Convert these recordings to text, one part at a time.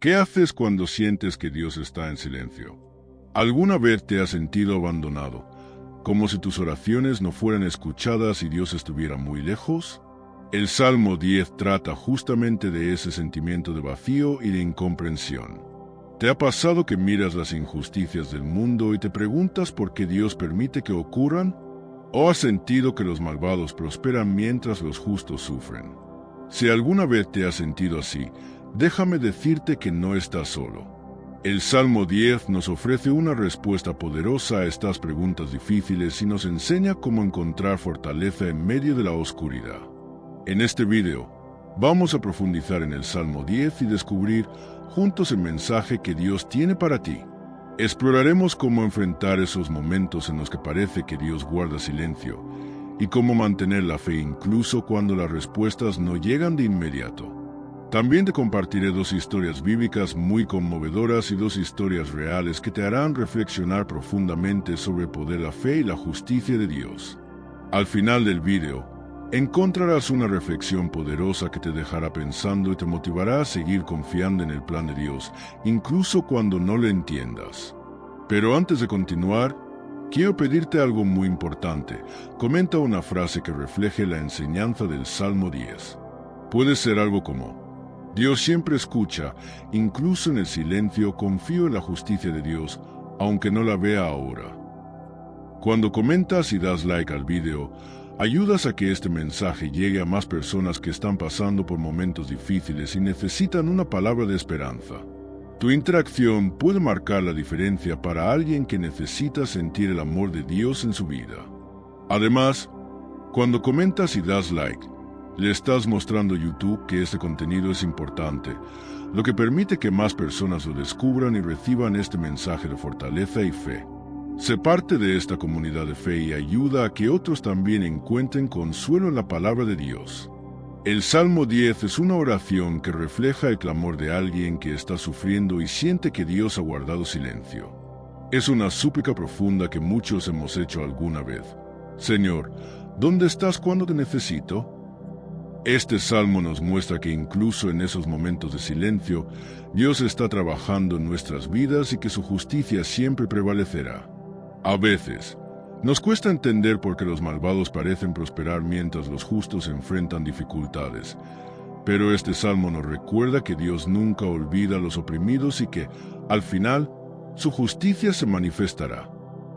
¿Qué haces cuando sientes que Dios está en silencio? ¿Alguna vez te has sentido abandonado, como si tus oraciones no fueran escuchadas y Dios estuviera muy lejos? El Salmo 10 trata justamente de ese sentimiento de vacío y de incomprensión. ¿Te ha pasado que miras las injusticias del mundo y te preguntas por qué Dios permite que ocurran? ¿O has sentido que los malvados prosperan mientras los justos sufren? Si alguna vez te has sentido así, déjame decirte que no estás solo. El Salmo 10 nos ofrece una respuesta poderosa a estas preguntas difíciles y nos enseña cómo encontrar fortaleza en medio de la oscuridad. En este video, vamos a profundizar en el Salmo 10 y descubrir juntos el mensaje que Dios tiene para ti. Exploraremos cómo enfrentar esos momentos en los que parece que Dios guarda silencio y cómo mantener la fe incluso cuando las respuestas no llegan de inmediato. También te compartiré 2 historias bíblicas muy conmovedoras y 2 historias reales que te harán reflexionar profundamente sobre el poder de la fe y la justicia de Dios. Al final del video, encontrarás una reflexión poderosa que te dejará pensando y te motivará a seguir confiando en el plan de Dios, incluso cuando no lo entiendas. Pero antes de continuar, quiero pedirte algo muy importante. Comenta una frase que refleje la enseñanza del Salmo 10. Puede ser algo como: Dios siempre escucha, incluso en el silencio confío en la justicia de Dios, aunque no la vea ahora. Cuando comentas y das like al video, ayudas a que este mensaje llegue a más personas que están pasando por momentos difíciles y necesitan una palabra de esperanza. Tu interacción puede marcar la diferencia para alguien que necesita sentir el amor de Dios en su vida. Además, cuando comentas y das like, le estás mostrando a YouTube que este contenido es importante, lo que permite que más personas lo descubran y reciban este mensaje de fortaleza y fe. Sé parte de esta comunidad de fe y ayuda a que otros también encuentren consuelo en la palabra de Dios. El Salmo 10 es una oración que refleja el clamor de alguien que está sufriendo y siente que Dios ha guardado silencio. Es una súplica profunda que muchos hemos hecho alguna vez. Señor, ¿dónde estás cuando te necesito? Este salmo nos muestra que incluso en esos momentos de silencio, Dios está trabajando en nuestras vidas y que su justicia siempre prevalecerá. A veces, nos cuesta entender por qué los malvados parecen prosperar mientras los justos enfrentan dificultades. Pero este salmo nos recuerda que Dios nunca olvida a los oprimidos y que, al final, su justicia se manifestará.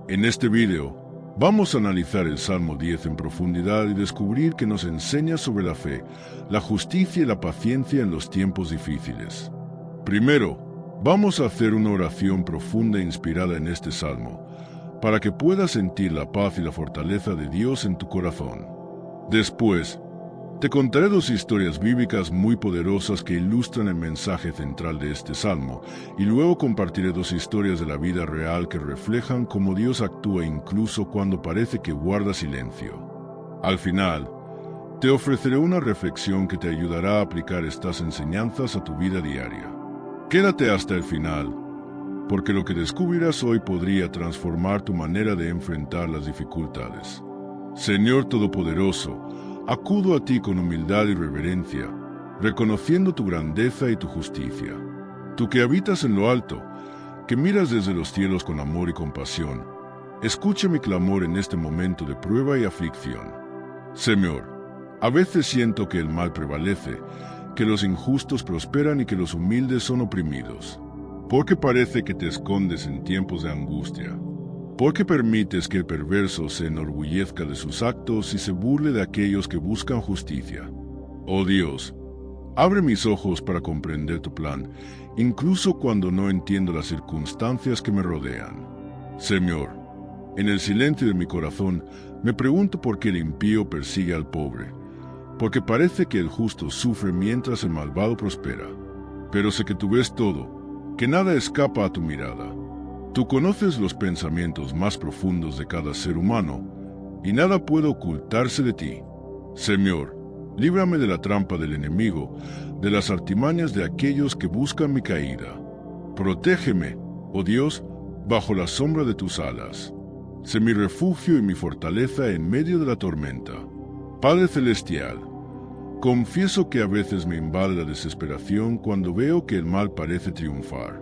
En este video, vamos a analizar el Salmo 10 en profundidad y descubrir que nos enseña sobre la fe, la justicia y la paciencia en los tiempos difíciles. Primero, vamos a hacer una oración profunda e inspirada en este Salmo, para que puedas sentir la paz y la fortaleza de Dios en tu corazón. Después, te contaré 2 historias bíblicas muy poderosas que ilustran el mensaje central de este salmo, y luego compartiré 2 historias de la vida real que reflejan cómo Dios actúa incluso cuando parece que guarda silencio. Al final, te ofreceré una reflexión que te ayudará a aplicar estas enseñanzas a tu vida diaria. Quédate hasta el final, porque lo que descubrirás hoy podría transformar tu manera de enfrentar las dificultades. Señor Todopoderoso, acudo a ti con humildad y reverencia, reconociendo tu grandeza y tu justicia. Tú que habitas en lo alto, que miras desde los cielos con amor y compasión, escucha mi clamor en este momento de prueba y aflicción. Señor, a veces siento que el mal prevalece, que los injustos prosperan y que los humildes son oprimidos. ¿Por qué parece que te escondes en tiempos de angustia? ¿Por qué permites que el perverso se enorgullezca de sus actos y se burle de aquellos que buscan justicia? Oh Dios, abre mis ojos para comprender tu plan, incluso cuando no entiendo las circunstancias que me rodean. Señor, en el silencio de mi corazón me pregunto por qué el impío persigue al pobre, porque parece que el justo sufre mientras el malvado prospera. Pero sé que tú ves todo, que nada escapa a tu mirada. Tú conoces los pensamientos más profundos de cada ser humano, y nada puede ocultarse de ti. Señor, líbrame de la trampa del enemigo, de las artimañas de aquellos que buscan mi caída. Protégeme, oh Dios, bajo la sombra de tus alas. Sé mi refugio y mi fortaleza en medio de la tormenta. Padre Celestial, Confieso que a veces me invade la desesperación cuando veo que el mal parece triunfar.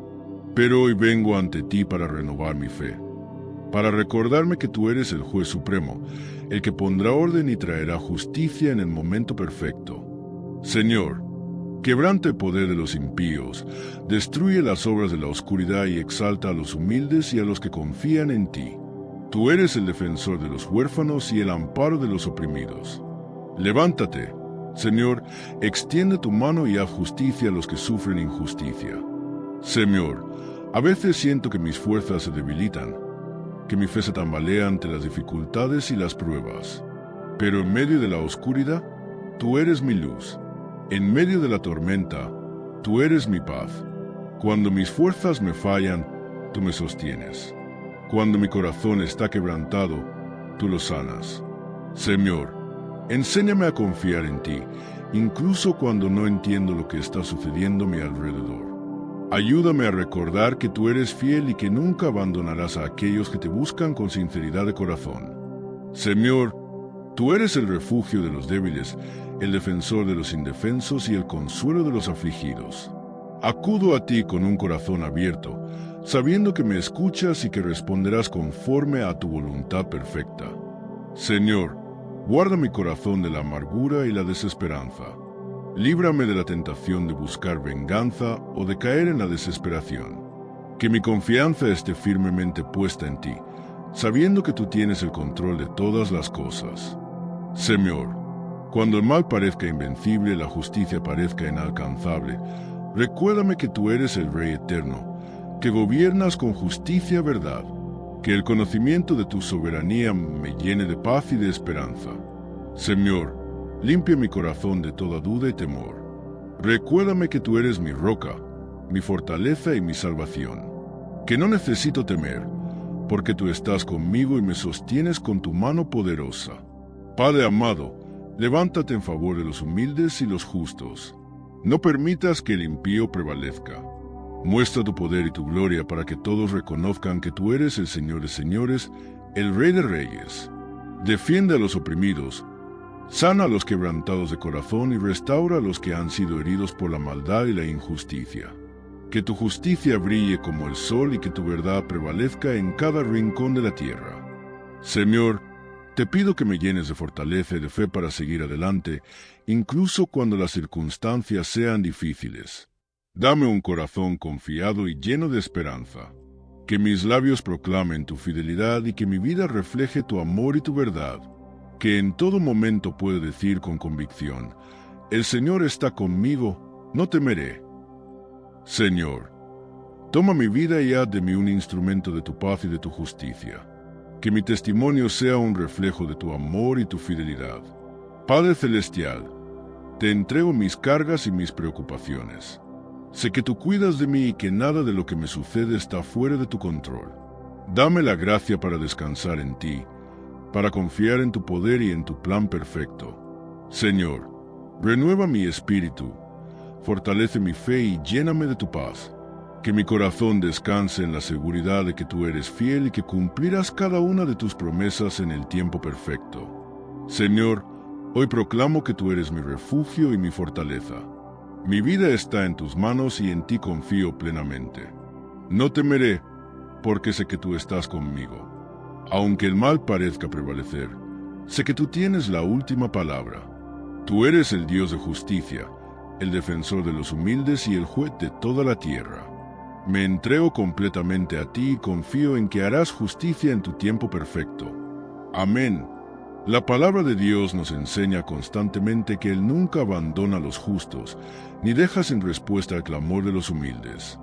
Pero hoy vengo ante ti para renovar mi fe, para recordarme que tú eres el juez supremo, el que pondrá orden y traerá justicia en el momento perfecto. Señor, quebranta el poder de los impíos, destruye las obras de la oscuridad y exalta a los humildes y a los que confían en ti. Tú eres el defensor de los huérfanos y el amparo de los oprimidos. Levántate, Señor, extiende tu mano y haz justicia a los que sufren injusticia. Señor, a veces siento que mis fuerzas se debilitan, que mi fe se tambalea ante las dificultades y las pruebas. Pero en medio de la oscuridad, tú eres mi luz. En medio de la tormenta, tú eres mi paz. Cuando mis fuerzas me fallan, tú me sostienes. Cuando mi corazón está quebrantado, tú lo sanas. Señor, enséñame a confiar en ti, incluso cuando no entiendo lo que está sucediendo a mi alrededor. Ayúdame a recordar que tú eres fiel y que nunca abandonarás a aquellos que te buscan con sinceridad de corazón. Señor, tú eres el refugio de los débiles, el defensor de los indefensos y el consuelo de los afligidos. Acudo a ti con un corazón abierto, sabiendo que me escuchas y que responderás conforme a tu voluntad perfecta. Señor, guarda mi corazón de la amargura y la desesperanza. Líbrame de la tentación de buscar venganza o de caer en la desesperación. Que mi confianza esté firmemente puesta en ti, sabiendo que tú tienes el control de todas las cosas. Señor, cuando el mal parezca invencible y la justicia parezca inalcanzable, recuérdame que tú eres el Rey eterno, que gobiernas con justicia y verdad. Que el conocimiento de tu soberanía me llene de paz y de esperanza. Señor, limpia mi corazón de toda duda y temor. Recuérdame que tú eres mi roca, mi fortaleza y mi salvación. Que no necesito temer, porque tú estás conmigo y me sostienes con tu mano poderosa. Padre amado, levántate en favor de los humildes y los justos. No permitas que el impío prevalezca. Muestra tu poder y tu gloria para que todos reconozcan que tú eres el Señor de señores, el Rey de reyes. Defiende a los oprimidos, sana a los quebrantados de corazón y restaura a los que han sido heridos por la maldad y la injusticia. Que tu justicia brille como el sol y que tu verdad prevalezca en cada rincón de la tierra. Señor, te pido que me llenes de fortaleza y de fe para seguir adelante, incluso cuando las circunstancias sean difíciles. Dame un corazón confiado y lleno de esperanza. Que mis labios proclamen tu fidelidad y que mi vida refleje tu amor y tu verdad. Que en todo momento pueda decir con convicción, el Señor está conmigo, no temeré. Señor, toma mi vida y haz de mí un instrumento de tu paz y de tu justicia. Que mi testimonio sea un reflejo de tu amor y tu fidelidad. Padre Celestial, te entrego mis cargas y mis preocupaciones. Sé que tú cuidas de mí y que nada de lo que me sucede está fuera de tu control. Dame la gracia para descansar en ti, para confiar en tu poder y en tu plan perfecto. Señor, renueva mi espíritu, fortalece mi fe y lléname de tu paz. Que mi corazón descanse en la seguridad de que tú eres fiel y que cumplirás cada una de tus promesas en el tiempo perfecto. Señor, hoy proclamo que tú eres mi refugio y mi fortaleza. Mi vida está en tus manos y en ti confío plenamente. No temeré, porque sé que tú estás conmigo. Aunque el mal parezca prevalecer, sé que tú tienes la última palabra. Tú eres el Dios de justicia, el defensor de los humildes y el juez de toda la tierra. Me entrego completamente a ti y confío en que harás justicia en tu tiempo perfecto. Amén. La palabra de Dios nos enseña constantemente que Él nunca abandona a los justos, ni deja sin respuesta el clamor de los humildes.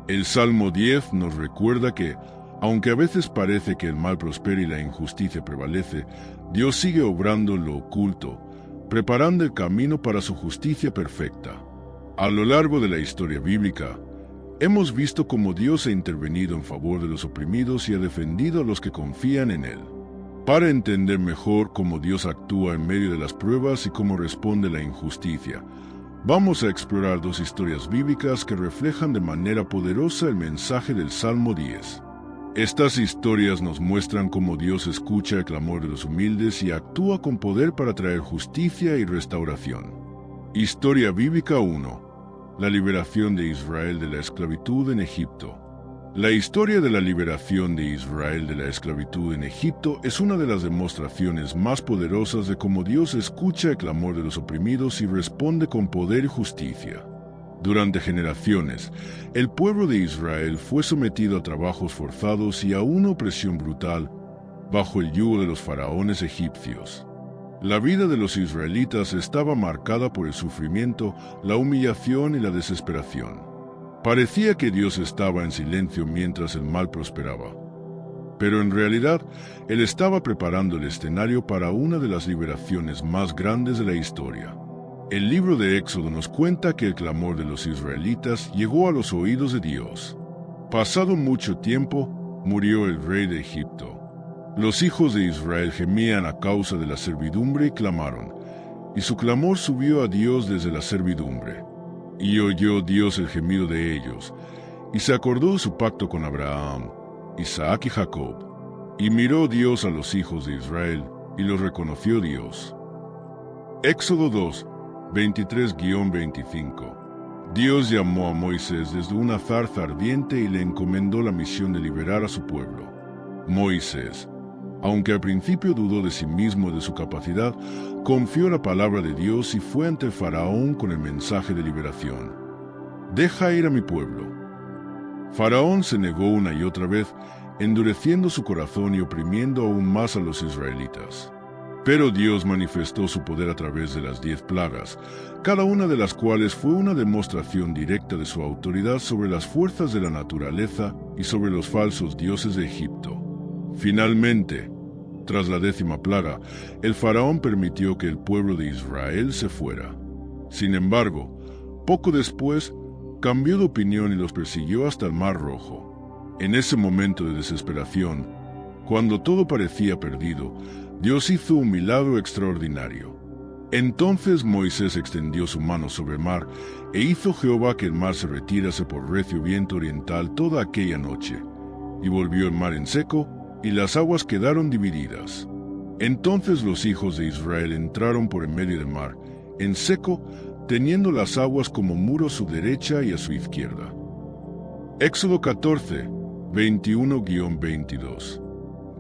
El Salmo 10 nos recuerda que, aunque a veces parece que el mal prospera y la injusticia prevalece, Dios sigue obrando en lo oculto, preparando el camino para su justicia perfecta. A lo largo de la historia bíblica, hemos visto cómo Dios ha intervenido en favor de los oprimidos y ha defendido a los que confían en Él. Para entender mejor cómo Dios actúa en medio de las pruebas y cómo responde a la injusticia, vamos a explorar dos historias bíblicas que reflejan de manera poderosa el mensaje del Salmo 10. Estas historias nos muestran cómo Dios escucha el clamor de los humildes y actúa con poder para traer justicia y restauración. Historia bíblica 1. La liberación de Israel de la esclavitud en Egipto. La historia de la liberación de Israel de la esclavitud en Egipto es una de las demostraciones más poderosas de cómo Dios escucha el clamor de los oprimidos y responde con poder y justicia. Durante generaciones, el pueblo de Israel fue sometido a trabajos forzados y a una opresión brutal bajo el yugo de los faraones egipcios. La vida de los israelitas estaba marcada por el sufrimiento, la humillación y la desesperación. Parecía que Dios estaba en silencio mientras el mal prosperaba. Pero en realidad, Él estaba preparando el escenario para una de las liberaciones más grandes de la historia. El libro de Éxodo nos cuenta que el clamor de los israelitas llegó a los oídos de Dios. Pasado mucho tiempo, murió el rey de Egipto. Los hijos de Israel gemían a causa de la servidumbre y clamaron, y su clamor subió a Dios desde la servidumbre. Y oyó Dios el gemido de ellos, y se acordó de su pacto con Abraham, Isaac y Jacob. Y miró Dios a los hijos de Israel, y los reconoció Dios. Éxodo 2, 23-25. Dios llamó a Moisés desde una zarza ardiente y le encomendó la misión de liberar a su pueblo. Moisés, aunque al principio dudó de sí mismo y de su capacidad, confió en la palabra de Dios y fue ante el faraón con el mensaje de liberación. «Deja ir a mi pueblo». Faraón se negó una y otra vez, endureciendo su corazón y oprimiendo aún más a los israelitas. Pero Dios manifestó su poder a través de las 10 plagas, cada una de las cuales fue una demostración directa de su autoridad sobre las fuerzas de la naturaleza y sobre los falsos dioses de Egipto. Finalmente, tras la 10ª plaga, el faraón permitió que el pueblo de Israel se fuera. Sin embargo, poco después, cambió de opinión y los persiguió hasta el Mar Rojo. En ese momento de desesperación, cuando todo parecía perdido, Dios hizo un milagro extraordinario. Entonces Moisés extendió su mano sobre el mar e hizo Jehová que el mar se retirase por recio viento oriental toda aquella noche, y volvió el mar en seco, y las aguas quedaron divididas. Entonces los hijos de Israel entraron por en medio del mar, en seco, teniendo las aguas como muro a su derecha y a su izquierda. Éxodo 14, 21-22.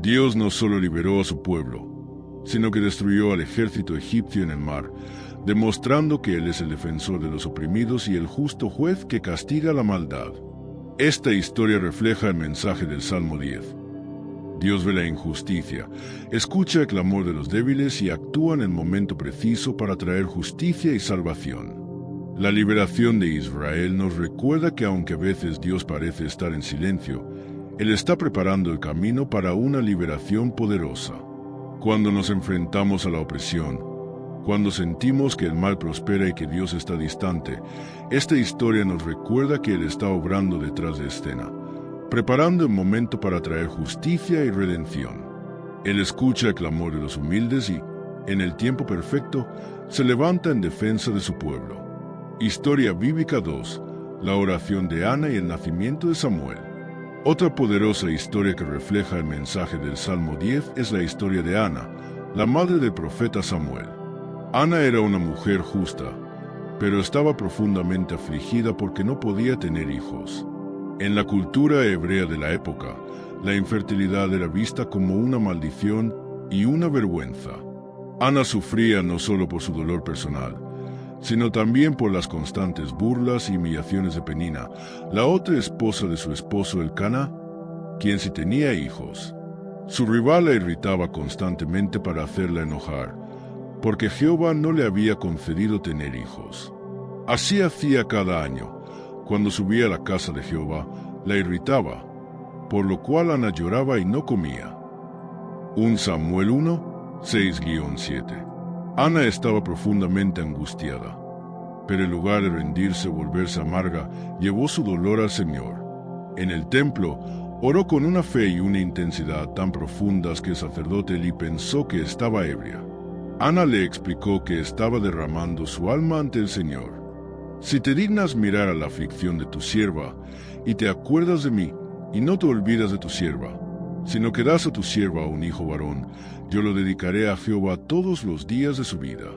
Dios no solo liberó a su pueblo, sino que destruyó al ejército egipcio en el mar, demostrando que Él es el defensor de los oprimidos y el justo juez que castiga la maldad. Esta historia refleja el mensaje del Salmo 10. Dios ve la injusticia, escucha el clamor de los débiles y actúa en el momento preciso para traer justicia y salvación. La liberación de Israel nos recuerda que aunque a veces Dios parece estar en silencio, Él está preparando el camino para una liberación poderosa. Cuando nos enfrentamos a la opresión, cuando sentimos que el mal prospera y que Dios está distante, esta historia nos recuerda que Él está obrando detrás de escena, preparando el momento para traer justicia y redención. Él escucha el clamor de los humildes y, en el tiempo perfecto, se levanta en defensa de su pueblo. Historia bíblica 2. La oración de Ana y el nacimiento de Samuel. Otra poderosa historia que refleja el mensaje del Salmo 10 es la historia de Ana, la madre del profeta Samuel. Ana era una mujer justa, pero estaba profundamente afligida porque no podía tener hijos. En la cultura hebrea de la época, la infertilidad era vista como una maldición y una vergüenza. Ana sufría no solo por su dolor personal, sino también por las constantes burlas y humillaciones de Penina, la otra esposa de su esposo Elcana, quien sí tenía hijos. Su rival la irritaba constantemente para hacerla enojar, porque Jehová no le había concedido tener hijos. Así hacía cada año. Cuando subía a la casa de Jehová, la irritaba, por lo cual Ana lloraba y no comía. 1 Samuel 1, 6-7. Ana estaba profundamente angustiada, pero en lugar de rendirse o volverse amarga, llevó su dolor al Señor. En el templo, oró con una fe y una intensidad tan profundas que el sacerdote Elí pensó que estaba ebria. Ana le explicó que estaba derramando su alma ante el Señor. Si te dignas mirar a la aflicción de tu sierva, y te acuerdas de mí, y no te olvidas de tu sierva, sino que das a tu sierva un hijo varón, yo lo dedicaré a Jehová todos los días de su vida.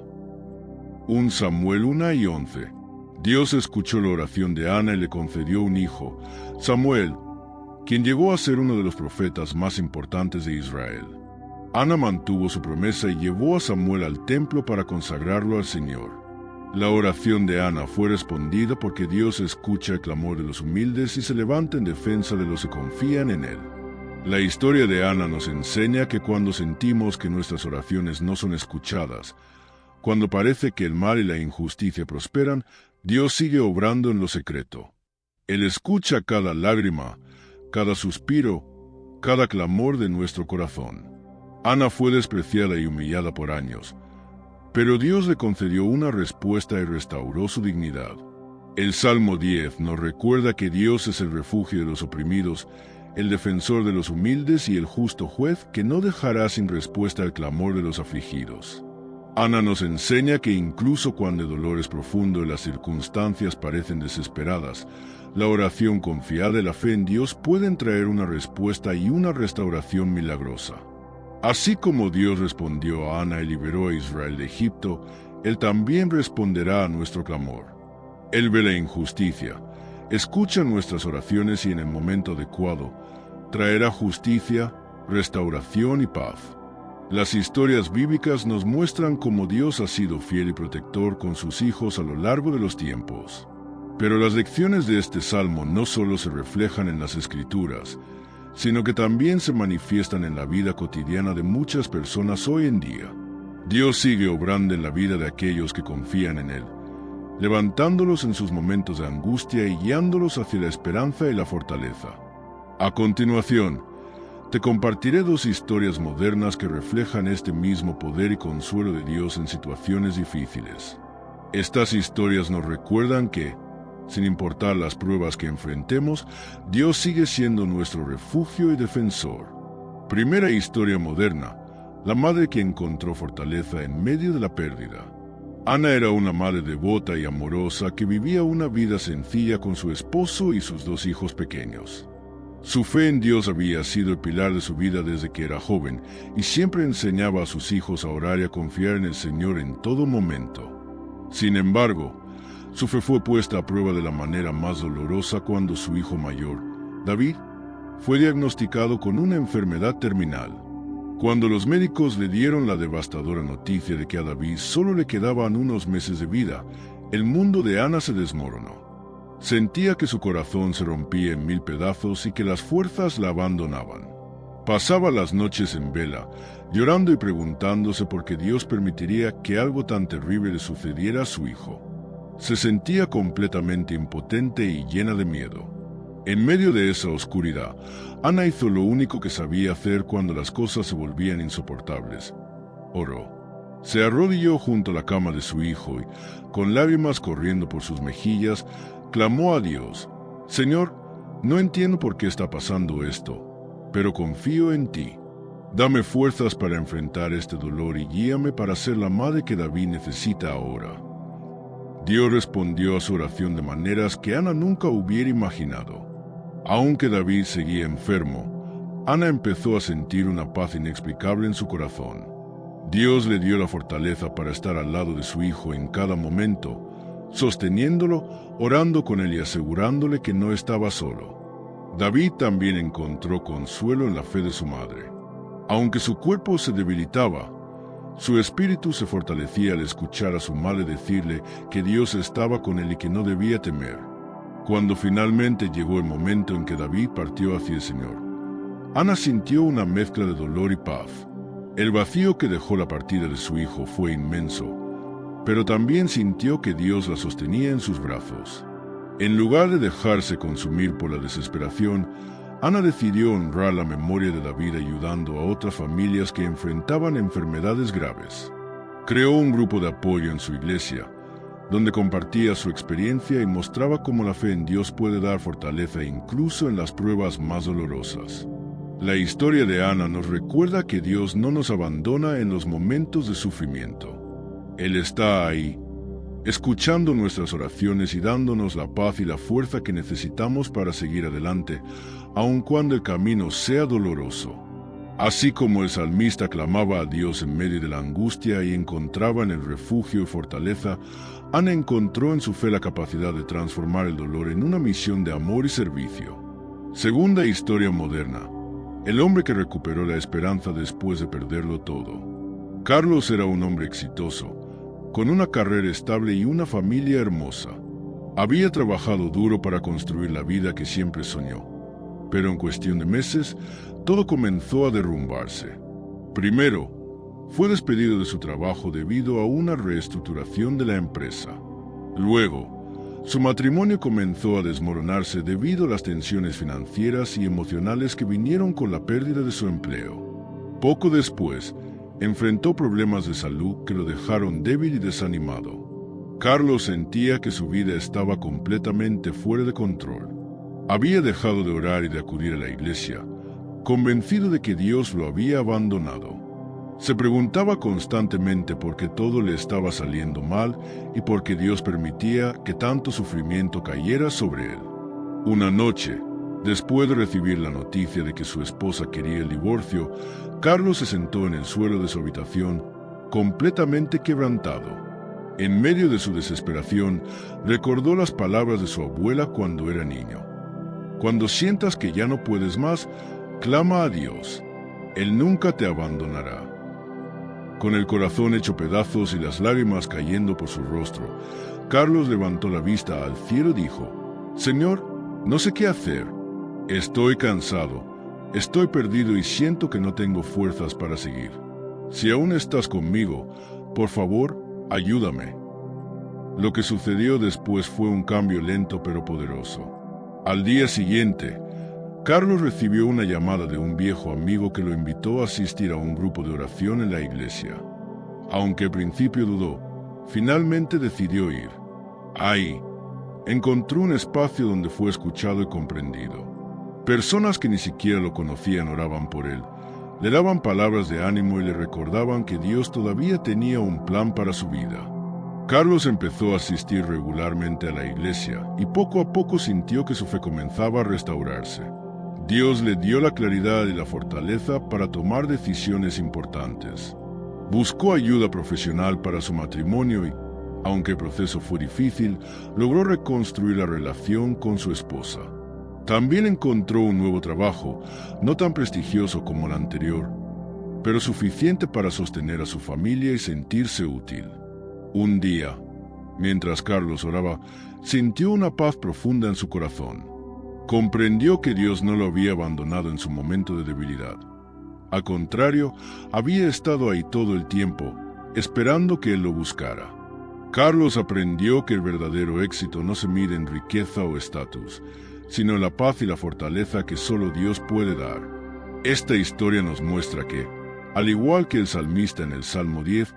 1 Samuel 1:11. Dios escuchó la oración de Ana y le concedió un hijo, Samuel, quien llegó a ser uno de los profetas más importantes de Israel. Ana mantuvo su promesa y llevó a Samuel al templo para consagrarlo al Señor. La oración de Ana fue respondida porque Dios escucha el clamor de los humildes y se levanta en defensa de los que confían en Él. La historia de Ana nos enseña que cuando sentimos que nuestras oraciones no son escuchadas, cuando parece que el mal y la injusticia prosperan, Dios sigue obrando en lo secreto. Él escucha cada lágrima, cada suspiro, cada clamor de nuestro corazón. Ana fue despreciada y humillada por años, pero Dios le concedió una respuesta y restauró su dignidad. El Salmo 10 nos recuerda que Dios es el refugio de los oprimidos, el defensor de los humildes y el justo juez que no dejará sin respuesta el clamor de los afligidos. Ana nos enseña que incluso cuando el dolor es profundo y las circunstancias parecen desesperadas, la oración confiada y la fe en Dios pueden traer una respuesta y una restauración milagrosa. Así como Dios respondió a Ana y liberó a Israel de Egipto, Él también responderá a nuestro clamor. Él ve la injusticia, escucha nuestras oraciones y en el momento adecuado traerá justicia, restauración y paz. Las historias bíblicas nos muestran cómo Dios ha sido fiel y protector con sus hijos a lo largo de los tiempos. Pero las lecciones de este salmo no solo se reflejan en las Escrituras, sino que también se manifiestan en la vida cotidiana de muchas personas hoy en día. Dios sigue obrando en la vida de aquellos que confían en Él, levantándolos en sus momentos de angustia y guiándolos hacia la esperanza y la fortaleza. A continuación, te compartiré dos historias modernas que reflejan este mismo poder y consuelo de Dios en situaciones difíciles. Estas historias nos recuerdan que, sin importar las pruebas que enfrentemos, Dios sigue siendo nuestro refugio y defensor. Primera historia moderna, la madre que encontró fortaleza en medio de la pérdida. Ana era una madre devota y amorosa que vivía una vida sencilla con su esposo y sus 2 hijos pequeños. Su fe en Dios había sido el pilar de su vida desde que era joven y siempre enseñaba a sus hijos a orar y a confiar en el Señor en todo momento. Sin embargo, su fe fue puesta a prueba de la manera más dolorosa cuando su hijo mayor, David, fue diagnosticado con una enfermedad terminal. Cuando los médicos le dieron la devastadora noticia de que a David solo le quedaban unos meses de vida, el mundo de Ana se desmoronó. Sentía que su corazón se rompía en 1000 pedazos y que las fuerzas la abandonaban. Pasaba las noches en vela, llorando y preguntándose por qué Dios permitiría que algo tan terrible le sucediera a su hijo. Se sentía completamente impotente y llena de miedo. En medio de esa oscuridad, Ana hizo lo único que sabía hacer cuando las cosas se volvían insoportables. Oró. Se arrodilló junto a la cama de su hijo y, con lágrimas corriendo por sus mejillas, clamó a Dios: Señor, no entiendo por qué está pasando esto, pero confío en ti. Dame fuerzas para enfrentar este dolor y guíame para ser la madre que David necesita ahora. Dios respondió a su oración de maneras que Ana nunca hubiera imaginado. Aunque David seguía enfermo, Ana empezó a sentir una paz inexplicable en su corazón. Dios le dio la fortaleza para estar al lado de su hijo en cada momento, sosteniéndolo, orando con él y asegurándole que no estaba solo. David también encontró consuelo en la fe de su madre. Aunque su cuerpo se debilitaba, su espíritu se fortalecía al escuchar a su madre decirle que Dios estaba con él y que no debía temer. Cuando finalmente llegó el momento en que David partió hacia el Señor, Ana sintió una mezcla de dolor y paz. El vacío que dejó la partida de su hijo fue inmenso, pero también sintió que Dios la sostenía en sus brazos. En lugar de dejarse consumir por la desesperación, Ana decidió honrar la memoria de David ayudando a otras familias que enfrentaban enfermedades graves. Creó un grupo de apoyo en su iglesia, donde compartía su experiencia y mostraba cómo la fe en Dios puede dar fortaleza incluso en las pruebas más dolorosas. La historia de Ana nos recuerda que Dios no nos abandona en los momentos de sufrimiento. Él está ahí, escuchando nuestras oraciones y dándonos la paz y la fuerza que necesitamos para seguir adelante, aun cuando el camino sea doloroso. Así como el salmista clamaba a Dios en medio de la angustia y encontraba en el refugio y fortaleza, Ana encontró en su fe la capacidad de transformar el dolor en una misión de amor y servicio. Segunda historia moderna. El hombre que recuperó la esperanza después de perderlo todo. Carlos era un hombre exitoso, con una carrera estable y una familia hermosa. Había trabajado duro para construir la vida que siempre soñó, pero en cuestión de meses, todo comenzó a derrumbarse. Primero, fue despedido de su trabajo debido a una reestructuración de la empresa. Luego, su matrimonio comenzó a desmoronarse debido a las tensiones financieras y emocionales que vinieron con la pérdida de su empleo. Poco después, enfrentó problemas de salud que lo dejaron débil y desanimado. Carlos sentía que su vida estaba completamente fuera de control. Había dejado de orar y de acudir a la iglesia, convencido de que Dios lo había abandonado. Se preguntaba constantemente por qué todo le estaba saliendo mal y por qué Dios permitía que tanto sufrimiento cayera sobre él. Una noche, después de recibir la noticia de que su esposa quería el divorcio, Carlos se sentó en el suelo de su habitación, completamente quebrantado. En medio de su desesperación, recordó las palabras de su abuela cuando era niño. Cuando sientas que ya no puedes más, clama a Dios. Él nunca te abandonará. Con el corazón hecho pedazos y las lágrimas cayendo por su rostro, Carlos levantó la vista al cielo y dijo: «Señor, no sé qué hacer. Estoy cansado, estoy perdido y siento que no tengo fuerzas para seguir. Si aún estás conmigo, por favor, ayúdame». Lo que sucedió después fue un cambio lento pero poderoso. Al día siguiente, Carlos recibió una llamada de un viejo amigo que lo invitó a asistir a un grupo de oración en la iglesia. Aunque al principio dudó, finalmente decidió ir. Ahí, encontró un espacio donde fue escuchado y comprendido. Personas que ni siquiera lo conocían oraban por él, le daban palabras de ánimo y le recordaban que Dios todavía tenía un plan para su vida. Carlos empezó a asistir regularmente a la iglesia y poco a poco sintió que su fe comenzaba a restaurarse. Dios le dio la claridad y la fortaleza para tomar decisiones importantes. Buscó ayuda profesional para su matrimonio y, aunque el proceso fue difícil, logró reconstruir la relación con su esposa. También encontró un nuevo trabajo, no tan prestigioso como el anterior, pero suficiente para sostener a su familia y sentirse útil. Un día, mientras Carlos oraba, sintió una paz profunda en su corazón. Comprendió que Dios no lo había abandonado en su momento de debilidad. Al contrario, había estado ahí todo el tiempo, esperando que él lo buscara. Carlos aprendió que el verdadero éxito no se mide en riqueza o estatus, sino en la paz y la fortaleza que solo Dios puede dar. Esta historia nos muestra que, al igual que el salmista en el Salmo 10,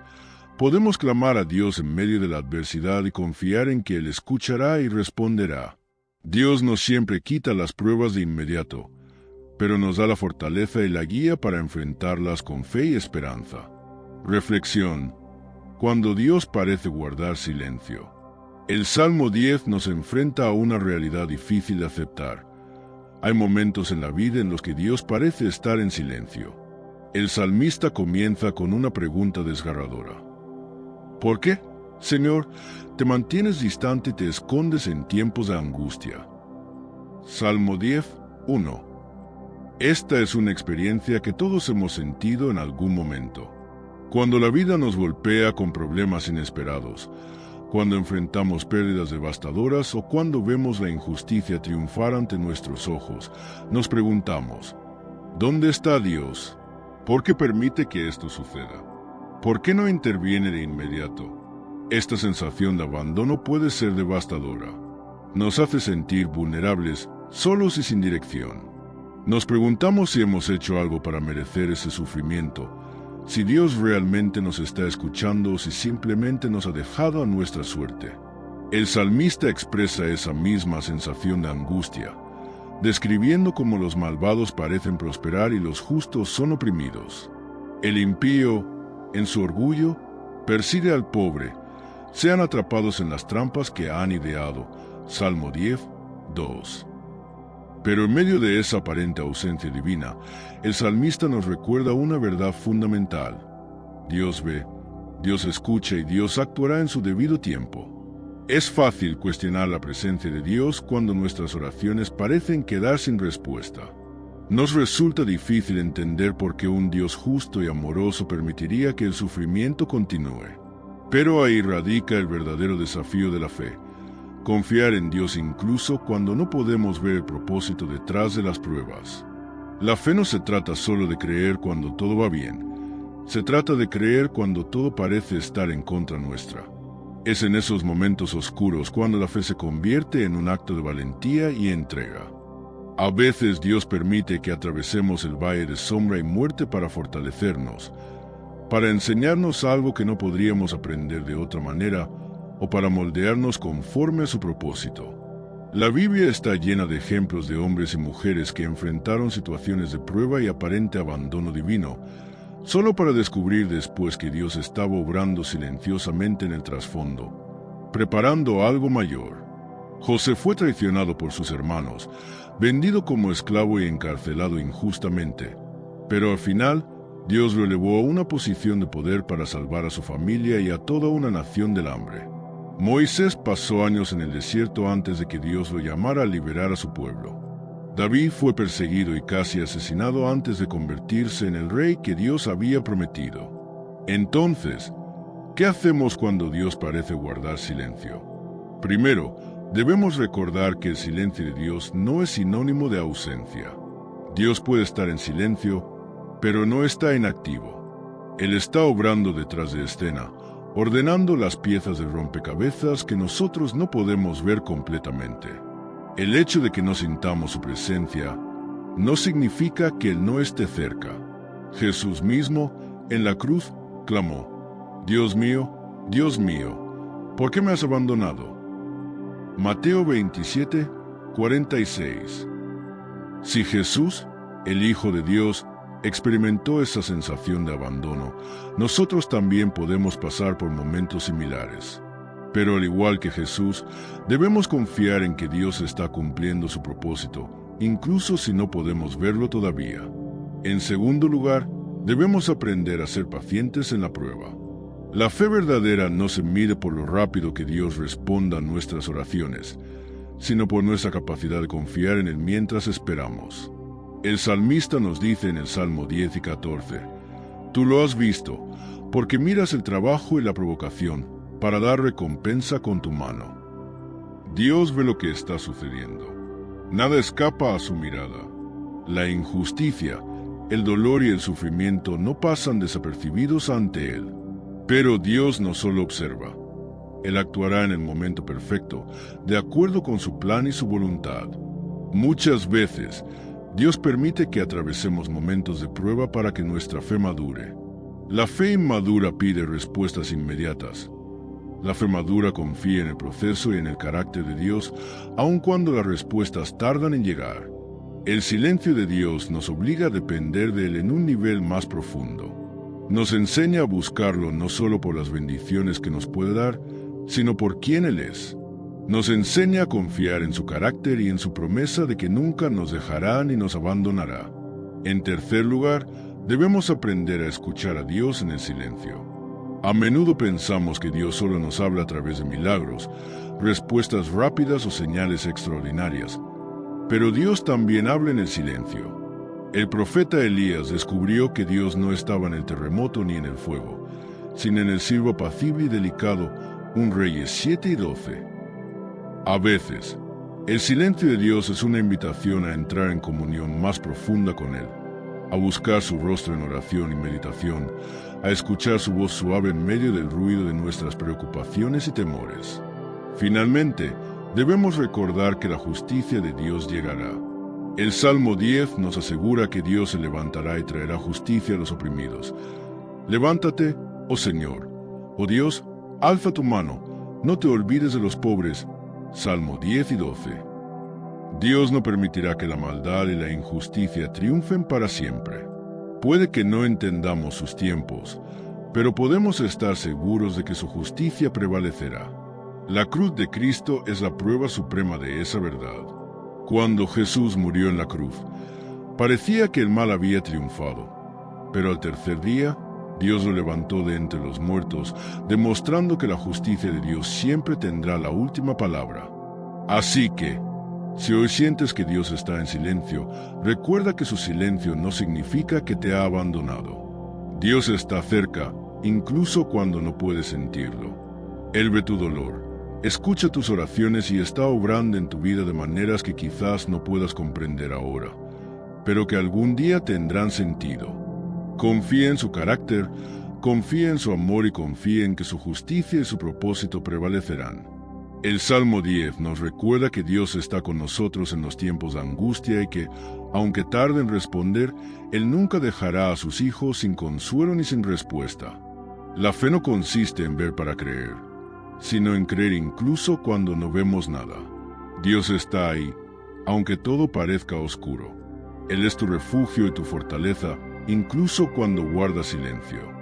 podemos clamar a Dios en medio de la adversidad y confiar en que Él escuchará y responderá. Dios no siempre quita las pruebas de inmediato, pero nos da la fortaleza y la guía para enfrentarlas con fe y esperanza. Reflexión. Cuando Dios parece guardar silencio. El Salmo 10 nos enfrenta a una realidad difícil de aceptar. Hay momentos en la vida en los que Dios parece estar en silencio. El salmista comienza con una pregunta desgarradora. ¿Por qué, Señor, te mantienes distante y te escondes en tiempos de angustia? Salmo 10, 1. Esta es una experiencia que todos hemos sentido en algún momento. Cuando la vida nos golpea con problemas inesperados, cuando enfrentamos pérdidas devastadoras o cuando vemos la injusticia triunfar ante nuestros ojos, nos preguntamos, ¿dónde está Dios? ¿Por qué permite que esto suceda? ¿Por qué no interviene de inmediato? Esta sensación de abandono puede ser devastadora. Nos hace sentir vulnerables, solos y sin dirección. Nos preguntamos si hemos hecho algo para merecer ese sufrimiento, si Dios realmente nos está escuchando o si simplemente nos ha dejado a nuestra suerte. El salmista expresa esa misma sensación de angustia, describiendo cómo los malvados parecen prosperar y los justos son oprimidos. El impío, en su orgullo, persigue al pobre, sean atrapados en las trampas que han ideado. Salmo 10, 2. Pero en medio de esa aparente ausencia divina, el salmista nos recuerda una verdad fundamental. Dios ve, Dios escucha y Dios actuará en su debido tiempo. Es fácil cuestionar la presencia de Dios cuando nuestras oraciones parecen quedar sin respuesta. Nos resulta difícil entender por qué un Dios justo y amoroso permitiría que el sufrimiento continúe. Pero ahí radica el verdadero desafío de la fe. Confiar en Dios incluso cuando no podemos ver el propósito detrás de las pruebas. La fe no se trata solo de creer cuando todo va bien. Se trata de creer cuando todo parece estar en contra nuestra. Es en esos momentos oscuros cuando la fe se convierte en un acto de valentía y entrega. A veces Dios permite que atravesemos el valle de sombra y muerte para fortalecernos, para enseñarnos algo que no podríamos aprender de otra manera, o para moldearnos conforme a su propósito. La Biblia está llena de ejemplos de hombres y mujeres que enfrentaron situaciones de prueba y aparente abandono divino, solo para descubrir después que Dios estaba obrando silenciosamente en el trasfondo, preparando algo mayor. José fue traicionado por sus hermanos, vendido como esclavo y encarcelado injustamente, pero al final, Dios lo elevó a una posición de poder para salvar a su familia y a toda una nación del hambre. Moisés pasó años en el desierto antes de que Dios lo llamara a liberar a su pueblo. David fue perseguido y casi asesinado antes de convertirse en el rey que Dios había prometido. Entonces, ¿qué hacemos cuando Dios parece guardar silencio? Primero, debemos recordar que el silencio de Dios no es sinónimo de ausencia. Dios puede estar en silencio, pero no está inactivo. Él está obrando detrás de escena, ordenando las piezas del rompecabezas que nosotros no podemos ver completamente. El hecho de que no sintamos su presencia no significa que Él no esté cerca. Jesús mismo, en la cruz, clamó: Dios mío, ¿por qué me has abandonado? Mateo 27, 46. Si Jesús, el Hijo de Dios, experimentó esa sensación de abandono, nosotros también podemos pasar por momentos similares. Pero al igual que Jesús, debemos confiar en que Dios está cumpliendo su propósito, incluso si no podemos verlo todavía. En segundo lugar, debemos aprender a ser pacientes en la prueba. La fe verdadera no se mide por lo rápido que Dios responda a nuestras oraciones, sino por nuestra capacidad de confiar en Él mientras esperamos. El salmista nos dice en el Salmo 10 y 14, «Tú lo has visto, porque miras el trabajo y la provocación, para dar recompensa con tu mano». Dios ve lo que está sucediendo. Nada escapa a su mirada. La injusticia, el dolor y el sufrimiento no pasan desapercibidos ante Él. Pero Dios no solo observa. Él actuará en el momento perfecto, de acuerdo con su plan y su voluntad. Muchas veces, Dios permite que atravesemos momentos de prueba para que nuestra fe madure. La fe inmadura pide respuestas inmediatas. La fe madura confía en el proceso y en el carácter de Dios, aun cuando las respuestas tardan en llegar. El silencio de Dios nos obliga a depender de Él en un nivel más profundo. Nos enseña a buscarlo no solo por las bendiciones que nos puede dar, sino por quién Él es. Nos enseña a confiar en su carácter y en su promesa de que nunca nos dejará ni nos abandonará. En tercer lugar, debemos aprender a escuchar a Dios en el silencio. A menudo pensamos que Dios solo nos habla a través de milagros, respuestas rápidas o señales extraordinarias, pero Dios también habla en el silencio. El profeta Elías descubrió que Dios no estaba en el terremoto ni en el fuego, sino en el silbo apacible y delicado, 1 Reyes 7 y 12. A veces, el silencio de Dios es una invitación a entrar en comunión más profunda con Él, a buscar su rostro en oración y meditación, a escuchar su voz suave en medio del ruido de nuestras preocupaciones y temores. Finalmente, debemos recordar que la justicia de Dios llegará. El Salmo 10 nos asegura que Dios se levantará y traerá justicia a los oprimidos. Levántate, oh Señor. Oh Dios, alza tu mano, no te olvides de los pobres. Salmo 10 y 12. Dios no permitirá que la maldad y la injusticia triunfen para siempre. Puede que no entendamos sus tiempos, pero podemos estar seguros de que su justicia prevalecerá. La cruz de Cristo es la prueba suprema de esa verdad. Cuando Jesús murió en la cruz, parecía que el mal había triunfado, pero al tercer día, Dios lo levantó de entre los muertos, demostrando que la justicia de Dios siempre tendrá la última palabra. Así que, si hoy sientes que Dios está en silencio, recuerda que su silencio no significa que te ha abandonado. Dios está cerca, incluso cuando no puedes sentirlo. Él ve tu dolor, escucha tus oraciones y está obrando en tu vida de maneras que quizás no puedas comprender ahora, pero que algún día tendrán sentido. Confía en su carácter, confía en su amor y confía en que su justicia y su propósito prevalecerán. El Salmo 10 nos recuerda que Dios está con nosotros en los tiempos de angustia y que, aunque tarde en responder, Él nunca dejará a sus hijos sin consuelo ni sin respuesta. La fe no consiste en ver para creer, sino en creer incluso cuando no vemos nada. Dios está ahí, aunque todo parezca oscuro. Él es tu refugio y tu fortaleza, incluso cuando guardas silencio.